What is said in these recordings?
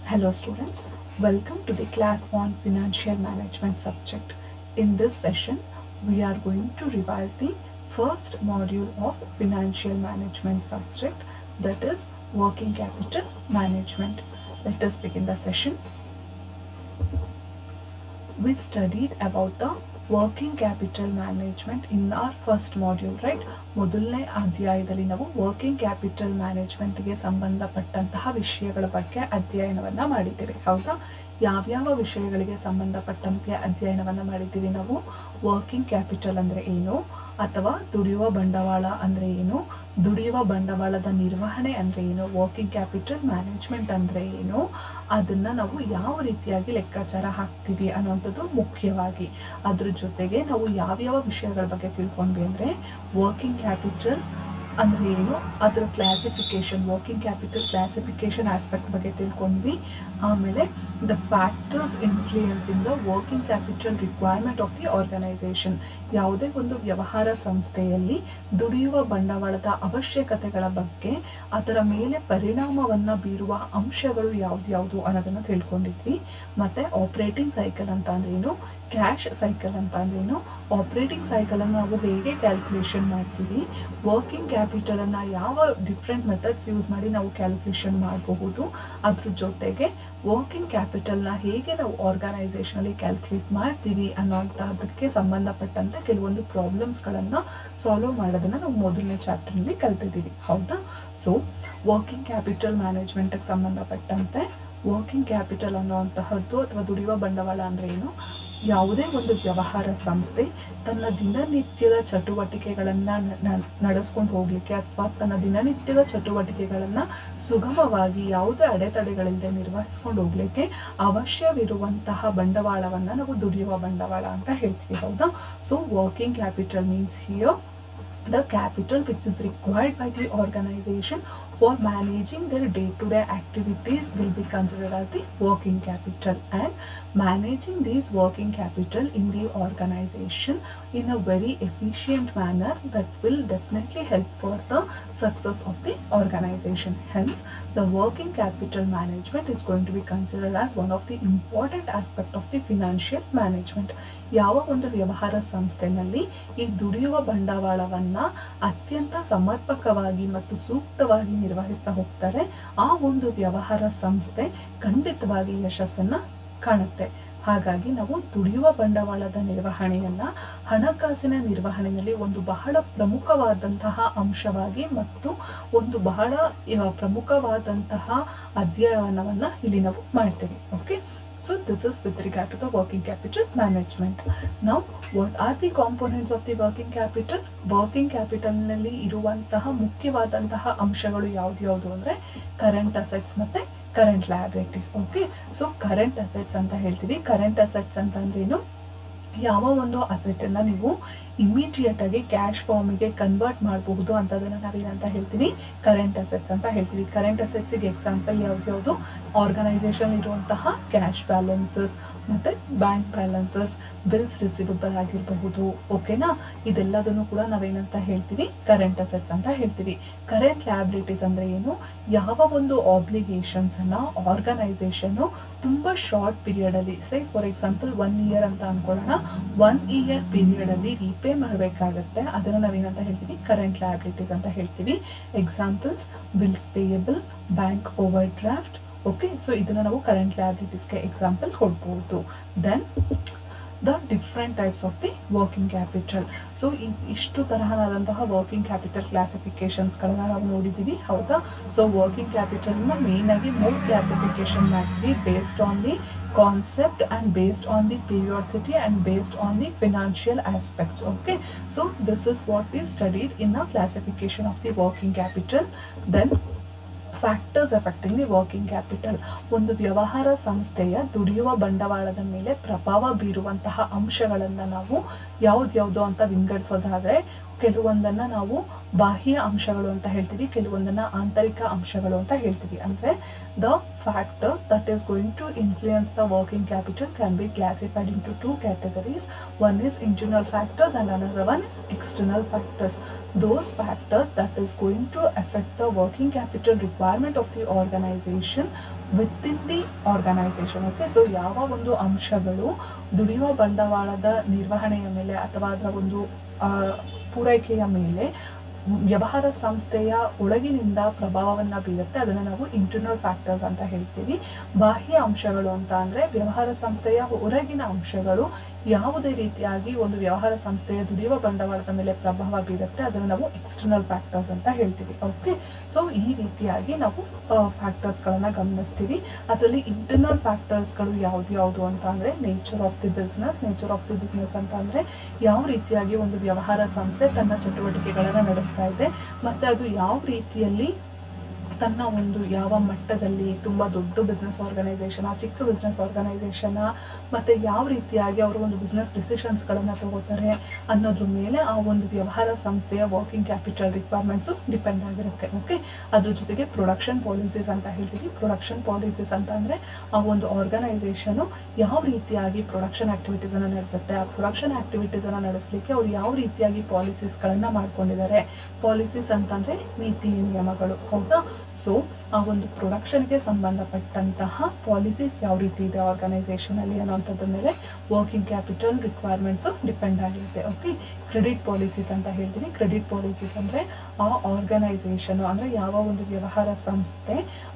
Hello students, welcome to the class on financial management subject. In this session, we are going to revise the first module of financial management subject, that is working capital management. Let us begin the session. We studied about the working capital management in our first module, right? ಮೊದಲನೇ ಅಧ್ಯಾಯದಲ್ಲಿ ನಾವು working capital ಮ್ಯಾನೇಜ್ಮೆಂಟ್ಗೆ ಸಂಬಂಧಪಟ್ಟಂತಹ ವಿಷಯಗಳ ಬಗ್ಗೆ ಅಧ್ಯಯನವನ್ನ ಮಾಡಿದ್ದೇವೆ. ಹೌದಾ? ಯಾವ್ಯಾವ ವಿಷಯಗಳಿಗೆ ಸಂಬಂಧಪಟ್ಟಂತೆ ಅಧ್ಯಯನವನ್ನ ಮಾಡಿದ್ದೀವಿ ನಾವು? ವರ್ಕಿಂಗ್ ಕ್ಯಾಪಿಟಲ್ ಅಂದ್ರೆ ಏನು, ಅಥವಾ ದುಡಿಯುವ ಬಂಡವಾಳ ಅಂದ್ರೆ ಏನು, ದುಡಿಯುವ ಬಂಡವಾಳದ ನಿರ್ವಹಣೆ ಅಂದ್ರೆ ಏನು, ವರ್ಕಿಂಗ್ ಕ್ಯಾಪಿಟಲ್ ಮ್ಯಾನೇಜ್ಮೆಂಟ್ ಅಂದ್ರೆ ಏನು, ಅದನ್ನ ನಾವು ಯಾವ ರೀತಿಯಾಗಿ ಲೆಕ್ಕಾಚಾರ ಹಾಕ್ತೀವಿ ಅನ್ನುವಂಥದ್ದು ಮುಖ್ಯವಾಗಿ. ಅದ್ರ ಜೊತೆಗೆ ನಾವು ಯಾವ್ಯಾವ ವಿಷಯಗಳ ಬಗ್ಗೆ ತಿಳ್ಕೊಂಡ್ವಿ ಅಂದ್ರೆ ವರ್ಕಿಂಗ್ ಕ್ಯಾಪಿಟಲ್ ಅಂದ್ರೆ ಏನು, ಅದರ classification, working capital classification aspect ಬಗ್ಗೆ ತಿಳ್ಕೊಂಡ್ವಿ. ಆಮೇಲೆ the factors influencing the working capital requirement of the organization. ಯಾವುದೇ ಒಂದು ವ್ಯವಹಾರ ಸಂಸ್ಥೆಯಲ್ಲಿ ದುಡಿಯುವ ಬಂಡವಾಳದ ಅವಶ್ಯಕತೆಗಳ ಬಗ್ಗೆ, ಅದರ ಮೇಲೆ ಪರಿಣಾಮವನ್ನ ಬೀರುವ ಅಂಶಗಳು ಯಾವ್ದು ಅನ್ನೋದನ್ನ ತಿಳ್ಕೊಂಡಿದ್ವಿ. ಮತ್ತೆ ಆಪರೇಟಿಂಗ್ ಸೈಕಲ್ ಅಂತ ಅಂದ್ರೆ ಏನು, ಕ್ಯಾಶ್ ಸೈಕಲ್ ಅಂತ ಅಂದ್ರೇನು, ಆಪರೇಟಿಂಗ್ ಸೈಕಲ್ ಅನ್ನು ನಾವು ಹೇಗೆ ಕ್ಯಾಲ್ಕುಲೇಷನ್ ಮಾಡ್ತೀವಿ, ವರ್ಕಿಂಗ್ ಕ್ಯಾಪಿಟಲ್ ಅನ್ನ ಯಾವ ಡಿಫ್ರೆಂಟ್ ಮೆಥಡ್ಸ್ ಯೂಸ್ ಮಾಡಿ ನಾವು ಕ್ಯಾಲ್ಕುಲೇಷನ್ ಮಾಡಬಹುದು, ಅದ್ರ ಜೊತೆಗೆ ವರ್ಕಿಂಗ್ ಕ್ಯಾಪಿಟಲ್ ನ ಹೇಗೆ ನಾವು ಆರ್ಗನೈಸೇಷನ್ ಅಲ್ಲಿ ಕ್ಯಾಲ್ಕುಲೇಟ್ ಮಾಡ್ತೀವಿ ಅನ್ನೋಂತಹದಕ್ಕೆ ಸಂಬಂಧಪಟ್ಟಂತೆ ಕೆಲವೊಂದು ಪ್ರಾಬ್ಲಮ್ಸ್ ಗಳನ್ನ ಸಾಲ್ವ್ ಮಾಡೋದನ್ನ ನಾವು ಮೊದಲನೇ ಚಾಪ್ಟರ್ ನಲ್ಲಿ ಕಲ್ತಿದ್ದೀವಿ. ಹೌದಾ? ಸೊ ವರ್ಕಿಂಗ್ ಕ್ಯಾಪಿಟಲ್ ಮ್ಯಾನೇಜ್ಮೆಂಟ್ ಸಂಬಂಧಪಟ್ಟಂತೆ ವರ್ಕಿಂಗ್ ಕ್ಯಾಪಿಟಲ್ ಅನ್ನುವಂತಹದ್ದು ಅಥವಾ ದುಡಿಯುವ ಬಂಡವಾಳ ಅಂದ್ರೆ ಏನು, ಯಾವುದೇ ಒಂದು ವ್ಯವಹಾರ ಸಂಸ್ಥೆ ತನ್ನ ದಿನನಿತ್ಯದ ಚಟುವಟಿಕೆಗಳನ್ನ ನಡೆಸ್ಕೊಂಡು ಹೋಗ್ಲಿಕ್ಕೆ ಅಥವಾ ತನ್ನ ದಿನನಿತ್ಯದ ಚಟುವಟಿಕೆಗಳನ್ನ ಸುಗಮವಾಗಿ ಯಾವುದೇ ಅಡೆತಡೆಗಳಿಲ್ಲದೆ ನಿರ್ವಹಿಸ್ಕೊಂಡು ಹೋಗ್ಲಿಕ್ಕೆ ಅವಶ್ಯವಿರುವಂತಹ ಬಂಡವಾಳವನ್ನ ನಾವು ದುಡಿಯುವ ಬಂಡವಾಳ ಅಂತ ಹೇಳ್ತೀವಿ. ಹೌದಾ? So working capital means here the capital which is required by the organization for managing their day-to-day activities will be considered as the working capital, and managing these working capital in the organization in a very efficient manner that will definitely help for the success of the organization. Hence the working capital management is going to be considered as one of the important aspect of the financial management. ಯಾವ ಒಂದು ವ್ಯವಹಾರ ಸಂಸ್ಥೆನಲ್ಲಿ ಈ ದುಡಿಯುವ ಬಂಡವಾಳವನ್ನ ಅತ್ಯಂತ ಸಮರ್ಪಕವಾಗಿ ಮತ್ತು ಸೂಕ್ತವಾಗಿ ನಿರ್ವಹಿಸ್ತಾ ಹೋಗ್ತಾರೆ, ಆ ಒಂದು ವ್ಯವಹಾರ ಸಂಸ್ಥೆ ಖಂಡಿತವಾಗಿ ಯಶಸ್ಸನ್ನ ಕಾಣುತ್ತೆ. ಹಾಗಾಗಿ ನಾವು ದುಡಿಯುವ ಬಂಡವಾಳದ ನಿರ್ವಹಣೆಯನ್ನ ಹಣಕಾಸಿನ ನಿರ್ವಹಣೆಯಲ್ಲಿ ಒಂದು ಬಹಳ ಪ್ರಮುಖವಾದಂತಹ ಅಂಶವಾಗಿ ಮತ್ತು ಒಂದು ಬಹಳ ಪ್ರಮುಖವಾದಂತಹ ಅಧ್ಯಯನವನ್ನ ಇಲ್ಲಿ ನಾವು ಮಾಡ್ತೇವೆ. Okay, so this is with regard to the working capital management. Now what are the components of the working capital? Working capital ನಲ್ಲಿ ಇರುವಂತಹ ಮುಖ್ಯವಾದಂತಹ ಅಂಶಗಳು ಯಾವ್ದು ಅಂದ್ರೆ ಕರೆಂಟ್ ಅಸೆಟ್ಸ್ ಮತ್ತೆ current liabilities. Okay, so current assets ಅಂತ ಹೇಳ್ತೀವಿ. ಕರೆಂಟ್ ಅಸೆಟ್ಸ್ ಅಂತ ಅಂದ್ರೇನು, ಯಾವ ಒಂದು ಅಸೆಟ್ ಅನ್ನ ನೀವು ಇಮಿಡಿಯೇಟ್ ಆಗಿ ಕ್ಯಾಶ್ ಫಾರ್ಮಿಗೆ ಕನ್ವರ್ಟ್ ಮಾಡಬಹುದು ಅಂತದನ್ನ ನಾವೇನಂತ ಹೇಳ್ತೀವಿ, ಕರೆಂಟ್ ಅಸೆಟ್ಸ್ ಅಂತ ಹೇಳ್ತೀವಿ. ಕರೆಂಟ್ ಅಸೆಟ್ಸ್ ಗೆ ಎಕ್ಸಾಂಪಲ್ ಯಾವ್ದು? ಆರ್ಗನೈಸೇಷನ್ ಇರುವಂತಹ ಕ್ಯಾಶ್ ಬ್ಯಾಲೆನ್ಸಸ್ ಮತ್ತೆ ಬ್ಯಾಂಕ್ ಬ್ಯಾಲೆನ್ಸಸ್, ಬಿಲ್ಸ್ ರಿಸೀವಬಲ್ ಆಗಿರಬಹುದು. ಓಕೆನಾ? ಇದೆಲ್ಲದನ್ನು ಕೂಡ ನಾವೇನಂತ ಹೇಳ್ತೀವಿ, ಕರೆಂಟ್ ಅಸೆಟ್ಸ್ ಅಂತ ಹೇಳ್ತೀವಿ. ಕರೆಂಟ್ ಲಯಬಿಲಿಟೀಸ್ ಅಂದ್ರೆ ಏನು, ಯಾವ ಒಂದು ಆಬ್ಲಿಗೇಷನ್ಸ್ ಅನ್ನ ಆರ್ಗನೈಸೇಷನ್ ತುಂಬಾ ಶಾರ್ಟ್ ಪೀರಿಯಡ್ ಅಲ್ಲಿ, ಸೇ ಫಾರ್ ಎಕ್ಸಾಂಪಲ್ 1 year ಅಂತ ಅನ್ಕೊಳ್ಳೋಣ, 1 year ಪೀರಿಯಡ್ ಅಲ್ಲಿ ರೀಪೇ ಮಾಡಬೇಕಾಗತ್ತೆ, ಅದನ್ನ ನಾವೇನಂತ ಹೇಳ್ತೀವಿ, ಕರೆಂಟ್ ಲಯಬಿಲಿಟೀಸ್ ಅಂತ ಹೇಳ್ತೀವಿ. Examples bills payable, bank overdraft. Okay, so ಇದನ್ನ ನಾವು ಕರೆಂಟ್ ಲಯಬಿಲಿಟೀಸ್ಗೆ ಎಕ್ಸಾಂಪಲ್ ಕೊಡ್ಬೋದು. Then the different types of the working capital. So ಇಷ್ಟು ತರಹನಾದಂತಹ ವರ್ಕಿಂಗ್ ಕ್ಯಾಪಿಟಲ್ ಕ್ಲಾಸಿಫಿಕೇಶನ್ಸ್ ಗಳನ್ನ ನಾವು ನೋಡಿದೀವಿ. ಹೌದಾ? ಸೊ ವರ್ಕಿಂಗ್ ಕ್ಯಾಪಿಟಲ್ ನ ಮೇನ್ ಆಗಿ 3 ಕ್ಲಾಸಿಫಿಕೇಶನ್ ಮಾಡ್ತೀವಿ, based on the concept and based on the periodicity and based on the financial aspects. Okay, so this is what we studied in the classification of the working capital. Then factors affecting the working capital. ಒಂದು ವ್ಯವಹಾರ ಸಂಸ್ಥೆಯ ದುಡಿಯುವ ಬಂಡವಾಳದ ಮೇಲೆ ಪ್ರಭಾವ ಬೀರುವಂತಹ ಅಂಶಗಳನ್ನ ನಾವು ಯಾವ್ದು ಅಂತ ವಿಂಗಡಿಸೋದಾದ್ರೆ, ಕೆಲವೊಂದನ್ನ ನಾವು ಬಾಹ್ಯ ಅಂಶಗಳು ಅಂತ ಹೇಳ್ತೀವಿ, ಕೆಲವೊಂದನ್ನ ಆಂತರಿಕ ಅಂಶಗಳು ಅಂತ ಹೇಳ್ತೀವಿ. ಅಂದ್ರೆ the factors that is going to influence the working capital can be classified into 2 categories. One is internal factors and another one is external factors. Those factors that is going to affect the working capital requirement of the organization within the organization. Okay, so ಯಾವ ಒಂದು ಅಂಶಗಳು ದುಡಿಯುವ ಬಂಡವಾಳದ ನಿರ್ವಹಣೆಯ ಮೇಲೆ ಅಥವಾ ಅದರ ಒಂದು ಪೂರೈಕೆಯ ಮೇಲೆ ವ್ಯವಹಾರ ಸಂಸ್ಥೆಯ ಒಳಗಿನಿಂದ ಪ್ರಭಾವವನ್ನು ಬೀರುತ್ತೆ, ಅದನ್ನು ನಾವು ಇಂಟರ್ನಲ್ ಫ್ಯಾಕ್ಟರ್ಸ್ ಅಂತ ಹೇಳ್ತೀವಿ. ಬಾಹ್ಯ ಅಂಶಗಳು ಅಂತ ಅಂದರೆ ವ್ಯವಹಾರ ಸಂಸ್ಥೆಯ ಹೊರಗಿನ ಅಂಶಗಳು ಯಾವುದೇ ರೀತಿಯಾಗಿ ಒಂದು ವ್ಯವಹಾರ ಸಂಸ್ಥೆಯ ದುಡಿಯುವ ಬಂಡವಾಳದ ಮೇಲೆ ಪ್ರಭಾವ ಬೀರುತ್ತೆ, ಅದನ್ನು ನಾವು ಎಕ್ಸ್ಟರ್ನಲ್ ಫ್ಯಾಕ್ಟರ್ಸ್ ಅಂತ ಹೇಳ್ತೀವಿ. ಓಕೆ, ಸೊ ಈ ರೀತಿಯಾಗಿ ನಾವು ಫ್ಯಾಕ್ಟರ್ಸ್ಗಳನ್ನು ಗಮನಿಸ್ತೀವಿ. ಅದರಲ್ಲಿ ಇಂಟರ್ನಲ್ ಫ್ಯಾಕ್ಟರ್ಸ್ಗಳು ಯಾವುದು ಅಂತ ಅಂದರೆ nature of the business. Nature of the business ಅಂತ ಅಂದರೆ ಯಾವ ರೀತಿಯಾಗಿ ಒಂದು ವ್ಯವಹಾರ ಸಂಸ್ಥೆ ತನ್ನ ಚಟುವಟಿಕೆಗಳನ್ನು ನಡೆಸ್ತಾ ಇದೆ, ಮತ್ತು ಅದು ಯಾವ ರೀತಿಯಲ್ಲಿ ತನ್ನ ಒಂದು ಯಾವ ಮಟ್ಟದಲ್ಲಿ ತುಂಬ ದೊಡ್ಡ ಬಿಸ್ನೆಸ್ ಆರ್ಗನೈಸೇಷನ್, ಚಿಕ್ಕ ಬಿಸ್ನೆಸ್ ಆರ್ಗನೈಸೇಷನ್, ಮತ್ತು ಯಾವ ರೀತಿಯಾಗಿ ಅವರು ಒಂದು ಬಿಸ್ನೆಸ್ ಡಿಸಿಷನ್ಸ್ಗಳನ್ನು ತಗೋತಾರೆ ಅನ್ನೋದ್ರ ಮೇಲೆ ಆ ಒಂದು ವ್ಯವಹಾರ ಸಂಸ್ಥೆಯ ವರ್ಕಿಂಗ್ ಕ್ಯಾಪಿಟಲ್ ರಿಕ್ವೈರ್ಮೆಂಟ್ಸು ಡಿಪೆಂಡ್ ಆಗಿರುತ್ತೆ. ಓಕೆ, ಅದ್ರ ಜೊತೆಗೆ ಪ್ರೊಡಕ್ಷನ್ ಪಾಲಿಸೀಸ್ ಅಂತ ಹೇಳ್ತೀವಿ. ಪ್ರೊಡಕ್ಷನ್ ಪಾಲಿಸೀಸ್ ಅಂತ ಅಂದರೆ ಆ ಒಂದು ಆರ್ಗನೈಸೇಷನು ಯಾವ ರೀತಿಯಾಗಿ ಪ್ರೊಡಕ್ಷನ್ ಆಕ್ಟಿವಿಟೀಸನ್ನು ನಡೆಸುತ್ತೆ, ಆ ಪ್ರೊಡಕ್ಷನ್ ಆಕ್ಟಿವಿಟೀಸನ್ನು ನಡೆಸಲಿಕ್ಕೆ ಅವ್ರು ಯಾವ ರೀತಿಯಾಗಿ ಪಾಲಿಸೀಸ್ಗಳನ್ನು ಮಾಡ್ಕೊಂಡಿದ್ದಾರೆ. ಪಾಲಿಸೀಸ್ ಅಂತಂದರೆ ನೀತಿ ನಿಯಮಗಳು, ಹೌದಾ? ಸೊ ಆ ಒಂದು ಪ್ರೊಡಕ್ಷನ್ಗೆ ಸಂಬಂಧಪಟ್ಟಂತಹ ಪಾಲಿಸೀಸ್ ಯಾವ ರೀತಿ ಇದೆ ಆರ್ಗನೈಸೇಷನಲ್ಲಿ ಅನ್ನೋಂಥದ್ರ ಮೇಲೆ ವರ್ಕಿಂಗ್ ಕ್ಯಾಪಿಟಲ್ ರಿಕ್ವೈರ್ಮೆಂಟ್ಸು ಡಿಪೆಂಡ್ ಆಗಿರುತ್ತೆ. ಓಕೆ, ಕ್ರೆಡಿಟ್ ಪಾಲಿಸೀಸ್ ಅಂತ ಹೇಳ್ತೀನಿ. ಕ್ರೆಡಿಟ್ ಪಾಲಿಸೀಸ್ ಅಂದರೆ ಆ ಆರ್ಗನೈಸೇಷನು ಅಂದರೆ ಯಾವ ಒಂದು ವ್ಯವಹಾರ ಸಂಸ್ಥೆ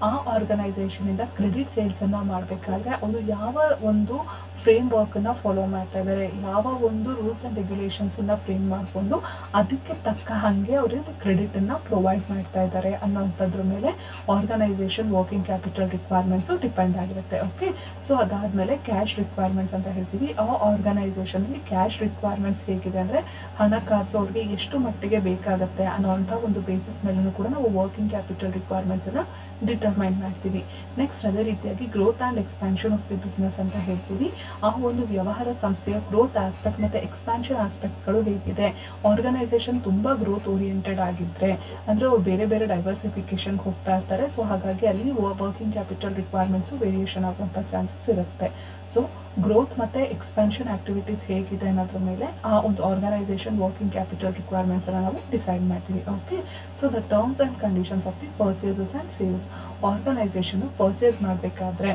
ಆ ಆರ್ಗನೈಸೇಷನಿಂದ ಕ್ರೆಡಿಟ್ ಸೇಲ್ಸನ್ನು ಮಾಡಬೇಕಾದ್ರೆ ಅವರು ಯಾವ ಒಂದು ಫ್ರೇಮ್ ವರ್ಕನ್ನು ಫಾಲೋ ಮಾಡ್ತಾ ಇದ್ದಾರೆ, ಯಾವ ಒಂದು ರೂಲ್ಸ್ ಆ್ಯಂಡ್ ರೆಗ್ಯುಲೇಷನ್ಸನ್ನು ಫ್ರೇಮ್ ಮಾಡಿಕೊಂಡು ಅದಕ್ಕೆ ತಕ್ಕ ಹಾಗೆ ಅವರಿಗೆ ಕ್ರೆಡಿಟನ್ನು ಪ್ರೊವೈಡ್ ಮಾಡ್ತಾ ಇದ್ದಾರೆ ಅನ್ನೋಂಥದ್ರ ಮೇಲೆ organisation working capital requirements depend ಆಗಿರುತ್ತೆ. ಓಕೆ, ಸೊ ಅದಾದಮೇಲೆ ಕ್ಯಾಶ್ ರಿಕ್ವೈರ್ಮೆಂಟ್ಸ್ ಅಂತ ಹೇಳ್ತೀವಿ. ಆ ಆರ್ಗನೈಸೇಷನಲ್ಲಿ ಕ್ಯಾಶ್ ರಿಕ್ವೈರ್ಮೆಂಟ್ಸ್ ಹೇಗಿದೆ ಅಂದರೆ ಹಣಕಾಸು ಅವ್ರಿಗೆ ಎಷ್ಟು ಮಟ್ಟಿಗೆ ಬೇಕಾಗುತ್ತೆ ಅನ್ನೋಂಥ ಒಂದು ಬೇಸಿಸ್ ಮೇಲೂ ಕೂಡ ನಾವು ವರ್ಕಿಂಗ್ ಕ್ಯಾಪಿಟಲ್ ರಿಕ್ವೈರ್ಮೆಂಟ್ಸನ್ನು ಡಿಟರ್ಮೈನ್ ಮಾಡ್ತೀವಿ. ನೆಕ್ಸ್ಟ್ ಅದೇ ರೀತಿಯಾಗಿ growth and expansion of the business ಅಂತ ಹೇಳ್ತೀವಿ. ಆ ಒಂದು ವ್ಯವಹಾರ ಸಂಸ್ಥೆಯ ಗ್ರೋತ್ ಆಸ್ಪೆಕ್ಟ್ ಮತ್ತು ಎಕ್ಸ್ಪ್ಯಾನ್ಷನ್ ಆಸ್ಪೆಕ್ಟ್ಗಳು ಹೇಗಿದೆ. ಆರ್ಗನೈಸೇಷನ್ ತುಂಬ ಗ್ರೋತ್ ಓರಿಯೆಂಟೆಡ್ ಆಗಿದ್ದರೆ ಅಂದರೆ ಅವ್ರು ಬೇರೆ ಬೇರೆ ಡೈವರ್ಸಿಫಿಕೇಶನ್ಗೆ ಹೋಗ್ತಾ ಇರ್ತಾರೆ. ಸೊ ಹಾಗಾಗಿ ಅಲ್ಲಿ ವರ್ಕಿಂಗ್ ಕ್ಯಾಪಿಟಲ್ ರಿಕ್ವೈರ್ಮೆಂಟ್ಸು ವೇರಿಯೇಷನ್ ಆಗುವಂಥ ಚಾನ್ಸಸ್ ಇರುತ್ತೆ. ಸೊ ಗ್ರೋತ್ ಮತ್ತು ಎಕ್ಸ್ಪ್ಯಾನ್ಷನ್ ಆಕ್ಟಿವಿಟೀಸ್ ಹೇಗಿದೆ ಅನ್ನೋದ್ರ ಮೇಲೆ ಆ ಒಂದು ಆರ್ಗನೈಸೇಷನ್ ವರ್ಕಿಂಗ್ ಕ್ಯಾಪಿಟಲ್ ರಿಕ್ವೈರ್ಮೆಂಟ್ಸನ್ನು ನಾವು ಡಿಸೈಡ್ ಮಾಡ್ತೀವಿ. Okay, so the terms and conditions of the purchases and sales. Organisation purchase ಮಾಡಬೇಕಾದ್ರೆ,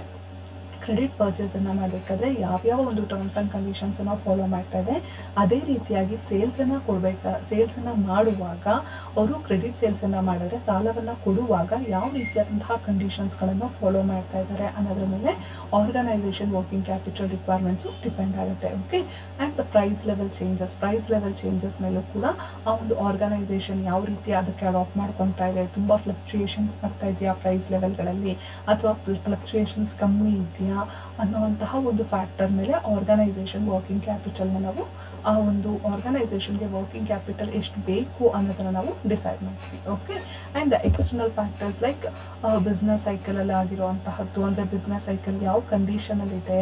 ಕ್ರೆಡಿಟ್ ಪರ್ಚೇಸನ್ನು ಮಾಡಬೇಕಾದ್ರೆ ಯಾವ್ಯಾವ ಒಂದು ಟರ್ಮ್ಸ್ ಆ್ಯಂಡ್ ಕಂಡೀಷನ್ಸನ್ನು ಫಾಲೋ ಮಾಡ್ತಾ ಇದೆ, ಅದೇ ರೀತಿಯಾಗಿ ಸೇಲ್ಸನ್ನು ಮಾಡುವಾಗ ಅವರು ಕ್ರೆಡಿಟ್ ಸೇಲ್ಸನ್ನು ಮಾಡಿದ್ರೆ ಸಾಲವನ್ನು ಕೊಡುವಾಗ ಯಾವ ರೀತಿಯಾದಂತಹ ಕಂಡೀಷನ್ಸ್ಗಳನ್ನು ಫಾಲೋ ಮಾಡ್ತಾ ಇದ್ದಾರೆ ಅನ್ನೋದ್ರ ಮೇಲೆ organisation working capital requirements depend ಆಗುತ್ತೆ. Okay, and the price level changes ಮೇಲೂ ಕೂಡ ಆ ಒಂದು ಆರ್ಗನೈಸೇಷನ್ ಯಾವ ರೀತಿ ಅದಕ್ಕೆ ಅಡಾಪ್ಟ್ ಮಾಡ್ಕೊತಾ ಇದೆ, ತುಂಬ ಫ್ಲಕ್ಚುಯೇಷನ್ ಆಗ್ತಾ ಇದೆಯಾ ಪ್ರೈಸ್ ಲೆವೆಲ್ಗಳಲ್ಲಿ ಅಥವಾ ಫ್ಲಕ್ಚುಯೇಷನ್ಸ್ ಕಮ್ಮಿ ಇದೆಯಾ ಅನ್ನುವಂತಹ ಒಂದು ಫ್ಯಾಕ್ಟರ್ ಮೇಲೆ ಆರ್ಗನೈಸೇಷನ್ ವರ್ಕಿಂಗ್ ಕ್ಯಾಪಿಟಲ್ನ ನಾವು ಆ ಒಂದು ಆರ್ಗನೈಸೇಷನ್ಗೆ ವರ್ಕಿಂಗ್ ಕ್ಯಾಪಿಟಲ್ ಎಷ್ಟು ಬೇಕು ಅನ್ನೋದನ್ನು ನಾವು ಡಿಸೈಡ್ ಮಾಡ್ತೀವಿ. Okay, and external factors like business ಸೈಕಲಲ್ಲಿ ಆಗಿರುವಂತಹದ್ದು, ಅಂದರೆ ಬಿಸ್ನೆಸ್ ಸೈಕಲ್ ಯಾವ ಕಂಡೀಷನಲ್ಲಿದೆ,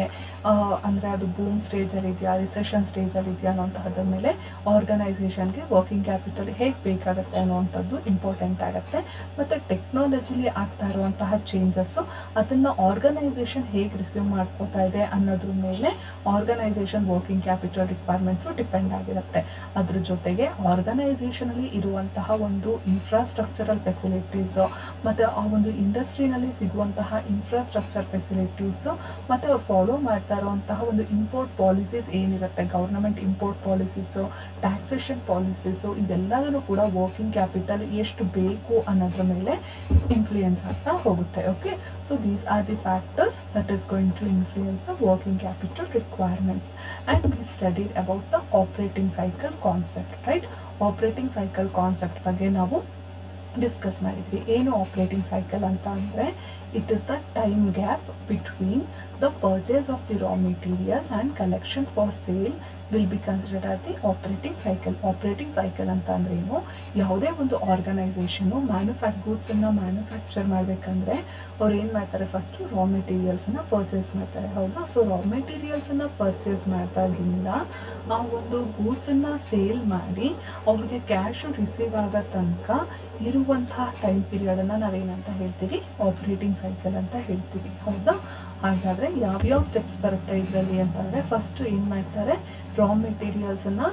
ಅಂದರೆ ಅದು ಬೂಮ್ ಸ್ಟೇಜಲ್ಲಿ ಇದೆಯಾ, ರಿಸೆಷನ್ ಸ್ಟೇಜಲ್ಲಿ ಇದೆಯಾ ಅನ್ನೋಂತಹದ್ರ ಮೇಲೆ ಆರ್ಗನೈಸೇಷನ್ಗೆ ವರ್ಕಿಂಗ್ ಕ್ಯಾಪಿಟಲ್ ಹೇಗೆ ಬೇಕಾಗುತ್ತೆ ಅನ್ನುವಂಥದ್ದು ಇಂಪಾರ್ಟೆಂಟ್ ಆಗುತ್ತೆ. ಮತ್ತು ಟೆಕ್ನಾಲಜಿಲಿ ಆಗ್ತಾ ಇರುವಂತಹ ಚೇಂಜಸ್ಸು ಅದನ್ನು ಆರ್ಗನೈಸೇಷನ್ ಹೇಗೆ ರಿಸೀವ್ ಮಾಡ್ಕೋತಾ ಇದೆ ಅನ್ನೋದ್ರ ಮೇಲೆ organisation working capital requirements depend ಆಗಿರುತ್ತೆ. ಅದ್ರ ಜೊತೆಗೆ ಆರ್ಗನೈಸೇಷನಲ್ಲಿ ಇರುವಂತಹ ಒಂದು ಇನ್ಫ್ರಾಸ್ಟ್ರಕ್ಚರಲ್ ಫೆಸಿಲಿಟೀಸು ಮತ್ತು ಆ ಒಂದು ಇಂಡಸ್ಟ್ರಿನಲ್ಲಿ ಸಿಗುವಂತಹ ಇನ್ಫ್ರಾಸ್ಟ್ರಕ್ಚರ್ ಫೆಸಿಲಿಟೀಸು ಮತ್ತು ಅವ್ರು ಫಾಲೋ ಮಾಡ್ತಾ ಇರುವಂತಹ ಒಂದು ಇಂಪೋರ್ಟ್ ಪಾಲಿಸೀಸ್ ಏನಿರುತ್ತೆ, government import policies, taxation policies, ಇದೆಲ್ಲದೂ ಕೂಡ ವರ್ಕಿಂಗ್ ಕ್ಯಾಪಿಟಲ್ ಎಷ್ಟು ಬೇಕು ಅನ್ನೋದ್ರ ಮೇಲೆ ಇನ್ಫ್ಲೂಯೆನ್ಸ್ ಆಗ್ತಾ ಹೋಗುತ್ತೆ. Okay, so these are the factors that is going to influence the working capital requirements. And we studied about the operating cycle concept, right? Operating cycle concept ಬಗ್ಗೆ ನಾವು ಡಿಸ್ಕಸ್ ಮಾಡಿದ್ವಿ. ಏನು ಆಪರೇಟಿಂಗ್ ಸೈಕಲ್ ಅಂತ ಅಂದರೆ it is the time gap between the purchase of the raw materials and collection for sale will be considered as the operating cycle. Operating cycle ಅಂತ ಅಂದ್ರೆ ಏನು, ಯಾವುದೇ ಒಂದು ಆರ್ಗನೈಸೇಷನು ಗೂಡ್ಸನ್ನು ಮ್ಯಾನುಫ್ಯಾಕ್ಚರ್ ಮಾಡಬೇಕಂದ್ರೆ ಅವ್ರು ಏನು ಮಾಡ್ತಾರೆ, ಫಸ್ಟು ರಾ ಮೆಟೀರಿಯಲ್ಸನ್ನು ಪರ್ಚೇಸ್ ಮಾಡ್ತಾರೆ, ಹೌದಾ? ಸೊ ರಾ ಮೆಟೀರಿಯಲ್ಸನ್ನು ಪರ್ಚೇಸ್ ಮಾಡಿದಾಗಿಂದ ಆ ಒಂದು ಗೂಡ್ಸನ್ನು ಸೇಲ್ ಮಾಡಿ ಅವ್ರಿಗೆ ಕ್ಯಾಶು ರಿಸೀವ್ ಆಗೋ ತನಕ ಇರುವಂತಹ ಟೈಮ್ ಪೀರಿಯಡನ್ನು ನಾವೇನಂತ ಹೇಳ್ತೀವಿ, ಆಪರೇಟಿಂಗ್ ಸೈಕಲ್ ಅಂತ ಹೇಳ್ತೀವಿ, ಹೌದಾ? ಹಾಗಾದರೆ ಯಾವ್ಯಾವ ಸ್ಟೆಪ್ಸ್ ಬರುತ್ತೆ ಇದರಲ್ಲಿ ಅಂತಂದರೆ, ಫಸ್ಟ್ ಏನು ಮಾಡ್ತಾರೆ, ರಾ ಮೆಟೀರಿಯಲ್ಸನ್ನು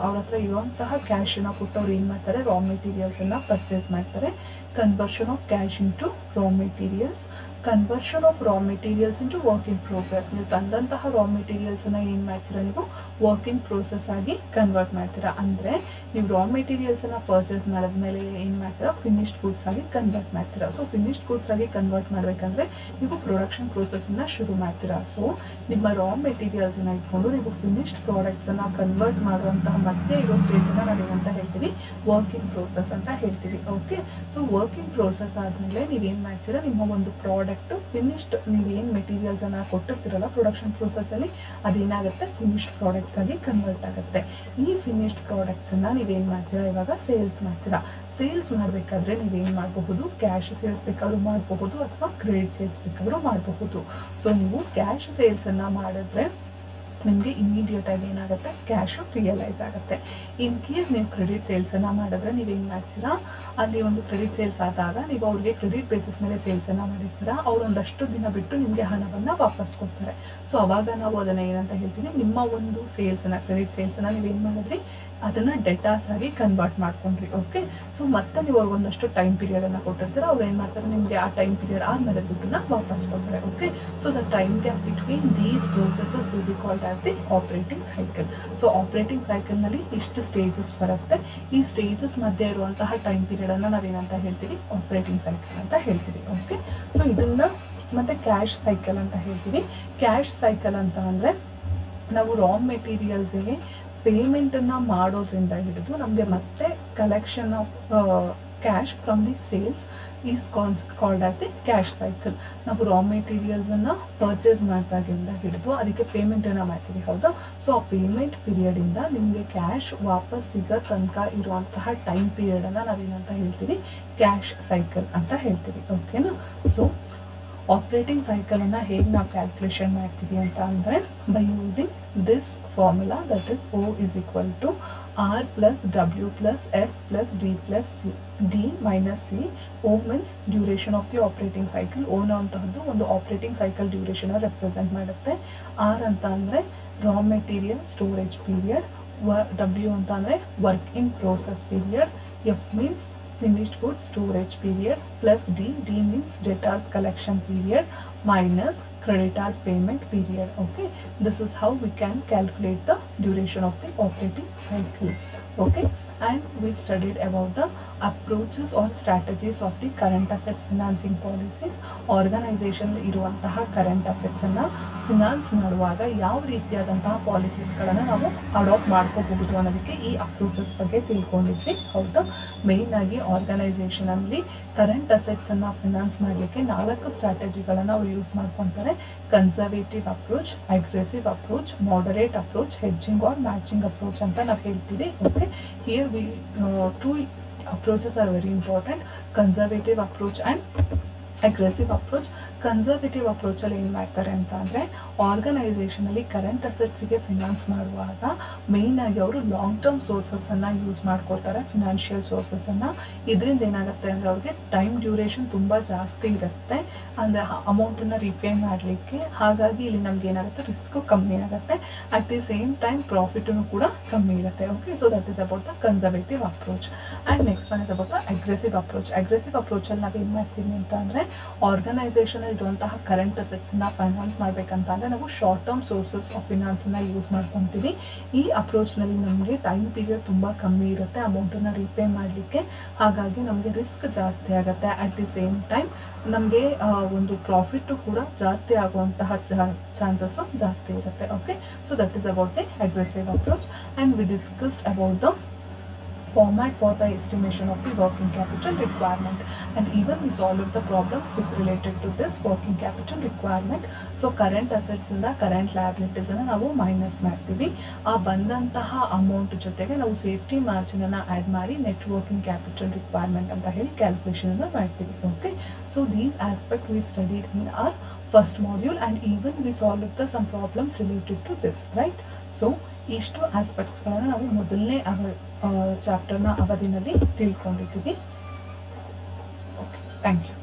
ಅವ್ರ ಹತ್ರ ಇರುವಂತಹ ಕ್ಯಾಶನ್ನು ಕೊಟ್ಟು ಅವ್ರು ಏನು ಮಾಡ್ತಾರೆ, ರಾ ಮೆಟೀರಿಯಲ್ಸನ್ನು ಪರ್ಚೇಸ್ ಮಾಡ್ತಾರೆ. Conversion of cash into raw materials, conversion of raw materials into work in progress. ನೀವು ತಂದಂತಹ ರಾ ಮೆಟೀರಿಯಲ್ಸನ್ನು ಏನು ಮಾಡ್ತೀರಾ, ನೀವು ವರ್ಕ್ ಇನ್ ಪ್ರೋಸೆಸ್ ಆಗಿ ಕನ್ವರ್ಟ್ ಮಾಡ್ತೀರಾ. ಅಂದರೆ ನೀವು ರಾ ಮೆಟೀರಿಯಲ್ಸನ್ನು ಪರ್ಚೇಸ್ ಮಾಡಿದ್ಮೇಲೆ ಏನು ಮಾಡ್ತೀರಾ, ಫಿನಿಶ್ಡ್ ಗೂಡ್ಸ್ ಆಗಿ ಕನ್ವರ್ಟ್ ಮಾಡ್ತೀರಾ. ಸೊ ಫಿನಿಶ್ಡ್ ಗೂಡ್ಸ್ ಆಗಿ ಕನ್ವರ್ಟ್ ಮಾಡಬೇಕಂದ್ರೆ ನೀವು ಪ್ರೊಡಕ್ಷನ್ ಪ್ರೋಸೆಸ್ಸನ್ನು ಶುರು ಮಾಡ್ತೀರಾ. ಸೊ ನಿಮ್ಮ ರಾ ಮೆಟೀರಿಯಲ್ಸನ್ನು ಇಟ್ಕೊಂಡು ನೀವು ಫಿನಿಶ್ಡ್ ಪ್ರಾಡಕ್ಟ್ಸನ್ನು ಕನ್ವರ್ಟ್ ಮಾಡುವಂತಹ ಮಧ್ಯೆ ಇರೋ ಸ್ಟೇಜನ್ನು ನಾವೇನಂತ ಹೇಳ್ತೀವಿ, ವರ್ಕ್ ಇನ್ ಪ್ರೋಸೆಸ್ ಅಂತ ಹೇಳ್ತೀವಿ. Okay, so work in process ಆದಮೇಲೆ ನೀವೇನು ಮಾಡ್ತೀರಾ, ನಿಮ್ಮ ಒಂದು ಪ್ರಾಡಕ್ಟ್ ಫಿನಿಶ್ಡ್ ನೀವೇನು ಮೆಟೀರಿಯಲ್ಸನ್ನು ಕೊಟ್ಟಿರ್ತೀರಲ್ಲ ಪ್ರೊಡಕ್ಷನ್ ಪ್ರೋಸೆಸ್ಸಲ್ಲಿ, ಅದೇನಾಗುತ್ತೆ ಫಿನಿಶ್ಡ್ ಪ್ರಾಡಕ್ಟ್ಸ್ ಆಗಿ ಕನ್ವರ್ಟ್ ಆಗುತ್ತೆ. ಈ ಫಿನಿಶ್ಡ್ ಪ್ರಾಡಕ್ಟ್ಸನ್ನು ನೀವೇನು ಮಾಡ್ತೀರಾ, ಇವಾಗ ಸೇಲ್ಸ್ ಮಾಡ್ತೀರಾ. ಸೇಲ್ಸ್ ಮಾಡಬೇಕಾದ್ರೆ ನೀವೇನು ಮಾಡಬಹುದು, ಕ್ಯಾಶ್ ಸೇಲ್ಸ್ ಬೇಕಾದ್ರೂ ಮಾಡಬಹುದು ಅಥವಾ ಕ್ರೆಡಿಟ್ ಸೇಲ್ಸ್ ಬೇಕಾದ್ರೂ ಮಾಡಬಹುದು. ಸೊ ನೀವು ಕ್ಯಾಶ್ ಸೇಲ್ಸನ್ನು ಮಾಡಿದ್ರೆ ನಿಮಗೆ ಇಮಿಡಿಯೇಟ್ ಆಗಿ ಏನಾಗುತ್ತೆ, ಕ್ಯಾಶು ರಿಯಲೈಸ್ ಆಗುತ್ತೆ. ಇನ್ ಕೇಸ್ ನೀವು ಕ್ರೆಡಿಟ್ ಸೇಲ್ಸನ್ನು ಮಾಡಿದ್ರೆ ನೀವೇನು ಮಾಡ್ತೀರಾ, ಅಲ್ಲಿ ಒಂದು ಕ್ರೆಡಿಟ್ ಸೇಲ್ಸ್ ಆದಾಗ ನೀವು ಅವ್ರಿಗೆ ಕ್ರೆಡಿಟ್ ಬೇಸಿಸ್ ಮೇಲೆ ಸೇಲ್ಸನ್ನು ಮಾಡಿರ್ತೀರಾ, ಅವ್ರು ಒಂದಷ್ಟು ದಿನ ಬಿಟ್ಟು ನಿಮಗೆ ಹಣವನ್ನು ವಾಪಸ್ ಕೊಡ್ತಾರೆ. ಸೊ ಅವಾಗ ನಾವು ಅದನ್ನು ಏನಂತ ಹೇಳ್ತೀವಿ, ನಿಮ್ಮ ಒಂದು ಸೇಲ್ಸನ್ನು ಕ್ರೆಡಿಟ್ ಸೇಲ್ಸನ್ನು ನೀವೇನು ಮಾಡಿದ್ರಿ, ಅದನ್ನು ಡೆಟಾಸ್ ಆಗಿ ಕನ್ವರ್ಟ್ ಮಾಡ್ಕೊಂಡ್ರಿ. ಓಕೆ, ಸೊ ಮತ್ತೆ ನೀವು ಅವ್ರಿಗೊಂದಷ್ಟು ಟೈಮ್ ಪೀರಿಯಡನ್ನು ಕೊಟ್ಟಿರ್ತೀರ, ಅವ್ರು ಏನು ಮಾಡ್ತಾರೆ, ನಿಮಗೆ ಆ ಟೈಮ್ ಪೀರಿಯಡ್ ಆದಮೇಲೆ ದುಡ್ಡನ್ನ ವಾಪಸ್ ಕೊಡ್ತಾರೆ. Okay, so the time gap between these processes will be called as the operating cycle. So operating ಸೈಕಲ್ನಲ್ಲಿ ಇಷ್ಟು ಸ್ಟೇಜಸ್ ಬರುತ್ತೆ. ಈ ಸ್ಟೇಜಸ್ ಮಧ್ಯೆ ಇರುವಂತಹ ಟೈಮ್ ಪೀರಿಯಡನ್ನು ನಾವೇನಂತ ಹೇಳ್ತೀವಿ, ಆಪರೇಟಿಂಗ್ ಸೈಕಲ್ ಅಂತ ಹೇಳ್ತೀವಿ. ಓಕೆ, ಸೊ ಇದನ್ನು ಮತ್ತೆ ಕ್ಯಾಶ್ ಸೈಕಲ್ ಅಂತ ಹೇಳ್ತೀವಿ. ಕ್ಯಾಶ್ ಸೈಕಲ್ ಅಂತ ಅಂದರೆ ನಾವು ರಾ ಮೆಟೀರಿಯಲ್ಸ್ಗೆ ಪೇಮೆಂಟನ್ನು ಮಾಡೋದ್ರಿಂದ ಹಿಡಿದು ನಮಗೆ ಮತ್ತೆ collection of cash from the sales is called as the cash cycle. ನಾವು ರಾ ಮೆಟೀರಿಯಲ್ಸನ್ನು ಪರ್ಚೇಸ್ ಮಾಡಿದಾಗಿಂದ ಹಿಡಿದು ಅದಕ್ಕೆ ಪೇಮೆಂಟನ್ನು ಮಾಡ್ತೀವಿ, ಹೌದಾ. ಸೊ ಆ ಪೇಮೆಂಟ್ ಪೀರಿಯಡಿಂದ ನಿಮಗೆ ಕ್ಯಾಶ್ ವಾಪಸ್ ಸಿಗೋ ತನಕ ಇರುವಂತಹ ಟೈಮ್ ಪೀರಿಯಡನ್ನು ನಾವೇನಂತ ಹೇಳ್ತೀವಿ, ಕ್ಯಾಶ್ ಸೈಕಲ್ ಅಂತ ಹೇಳ್ತೀವಿ. ಓಕೆನಾ. ಸೊ ಆಪರೇಟಿಂಗ್ ಸೈಕಲನ್ನು ಹೇಗೆ ನಾವು ಕ್ಯಾಲ್ಕುಲೇಷನ್ ಮಾಡ್ತೀವಿ ಅಂತ ಅಂದರೆ, by using this formula, that is O is equal to R plus W plus F plus D plus D minus C. O means duration of the operating cycle. ಓನ ಅಂತಹದ್ದು ಒಂದು operating cycle duration represent ಮಾಡುತ್ತೆ. R ಅಂತ ಅಂದರೆ raw material storage period, W ಅಂತ ಅಂದರೆ work in process period, F means finished goods storage period, plus D means debtors collection period, minus creditors payment period. Okay, this is how we can calculate the duration of the operating cycle. Okay, and we studied about the approaches or strategies of the current assets financing policies. Organization ಇರುವಂತಹ current ಅಸೆಟ್ಸನ್ನು finance ಮಾಡುವಾಗ ಯಾವ ರೀತಿಯಾದಂತಹ ಪಾಲಿಸೀಸ್ಗಳನ್ನು ನಾವು adapt ಮಾಡ್ಕೋಬಹುದು ಅನ್ನೋದಕ್ಕೆ ಈ approaches ಬಗ್ಗೆ ತಿಳ್ಕೊಂಡಿದ್ವಿ, ಹೌದಾ. ಮೇಯ್ನಾಗಿ ಆರ್ಗನೈಸೇಷನಲ್ಲಿ ಕರೆಂಟ್ ಅಸೆಟ್ಸನ್ನು ಫಿನಾನ್ಸ್ ಮಾಡಲಿಕ್ಕೆ 4 ಸ್ಟ್ರಾಟಜಿಗಳನ್ನು ಅವ್ರು ಯೂಸ್ ಮಾಡ್ಕೊತಾರೆ. Conservative approach, aggressive approach, moderate approach, hedging or matching approach ಅಂತ ನಾವು ಹೇಳ್ತೀವಿ. Okay, here we two approaches are very important, conservative approach and aggressive approach. Conservative ಅಪ್ರೋಚಲ್ಲಿ ಏನು ಮಾಡ್ತಾರೆ ಅಂತ ಅಂದರೆ, ಆರ್ಗನೈಸೇಷನಲ್ಲಿ ಕರೆಂಟ್ ಅಸೆಟ್ಸಿಗೆ ಫಿನಾನ್ಸ್ ಮಾಡುವಾಗ ಮೇಯ್ನಾಗಿ ಅವರು ಲಾಂಗ್ ಟರ್ಮ್ ಸೋರ್ಸಸನ್ನು ಯೂಸ್ ಮಾಡ್ಕೋತಾರೆ, ಫಿನಾನ್ಷಿಯಲ್ ಸೋರ್ಸಸನ್ನು. ಇದರಿಂದ ಏನಾಗುತ್ತೆ ಅಂದರೆ ಅವ್ರಿಗೆ ಟೈಮ್ ಡ್ಯೂರೇಷನ್ ತುಂಬ ಜಾಸ್ತಿ ಇರುತ್ತೆ, ಅಂದರೆ ಅಮೌಂಟನ್ನು ರಿಪೇ ಮಾಡಲಿಕ್ಕೆ. ಹಾಗಾಗಿ ಇಲ್ಲಿ ನಮ್ಗೆ ಏನಾಗುತ್ತೆ, ರಿಸ್ಕು ಕಮ್ಮಿ ಆಗುತ್ತೆ, ಅಟ್ ದಿ ಸೇಮ್ ಟೈಮ್ ಪ್ರಾಫಿಟೂ ಕೂಡ ಕಮ್ಮಿ ಇರುತ್ತೆ. Okay, so that is about the conservative approach. And next one is about the aggressive approach. Aggressive ಅಪ್ರೋಚಲ್ಲಿ ನಾವು ಏನು ಮಾಡ್ತೀವಿ ಅಂತ ಅಂದರೆ, ಆರ್ಗನೈಸೇಷನ್ ಇರುವಂತಹ ಕರೆಂಟ್ ಅಸೆಟ್ಸನ್ನ ಫೈನಾನ್ಸ್ ಮಾಡಬೇಕಂತ ಅಂದರೆ ನಾವು ಶಾರ್ಟ್ ಟರ್ಮ್ ಸೋರ್ಸಸ್ ಆಫ್ ಫಿನಾನ್ಸನ್ನು ಯೂಸ್ ಮಾಡ್ಕೊತೀವಿ. ಈ ಅಪ್ರೋಚ್ನಲ್ಲಿ ನಮಗೆ ಟೈಮ್ ಪೀರಿಯಡ್ ತುಂಬ ಕಮ್ಮಿ ಇರುತ್ತೆ ಅಮೌಂಟನ್ನು ರಿಪೇ ಮಾಡಲಿಕ್ಕೆ, ಹಾಗಾಗಿ ನಮಗೆ ರಿಸ್ಕ್ ಜಾಸ್ತಿ ಆಗುತ್ತೆ. ಅಟ್ ದಿ ಸೇಮ್ ಟೈಮ್ ನಮಗೆ ಒಂದು ಪ್ರಾಫಿಟ್ಟು ಕೂಡ ಜಾಸ್ತಿ ಆಗುವಂತಹ ಚಾನ್ಸಸ್ಸು ಜಾಸ್ತಿ ಇರುತ್ತೆ. Okay, so that is about the aggressive approach. And we discussed about the format for the estimation of the working capital requirement, and even we solved the problems with related to this working capital requirement. So current assets ಇಂದ current liabilities ಅನ್ನು ನಾವು minus ಮಾಡ್ತೀವಿ. ಆ ಬಂದಂತಹ amount ಜೊತೆಗೆ ನಾವು safety margin ಅನ್ನು add ಮಾಡಿ ನೆಟ್ ವರ್ಕಿಂಗ್ ಕ್ಯಾಪಿಟಲ್ ರಿಕ್ವೈರ್ಮೆಂಟ್ ಅಂತ ಹೇಳಿ ಕ್ಯಾಲ್ಕುಲೇಷನ್ ಅನ್ನು ಮಾಡ್ತೀವಿ. Okay, so these aspect we studied in our first module, and even we solve the some problems related to this, right. So ಇಷ್ಟು ಆಸ್ಪೆಕ್ಟ್ಸ್ಗಳನ್ನು ನಾವು ಮೊದಲನೇ ಚಾಪ್ಟರ್ನ ಅವಧಿನಲ್ಲಿ ತಿಳ್ಕೊಂಡಿದ್ದೀವಿ. Okay, thank you.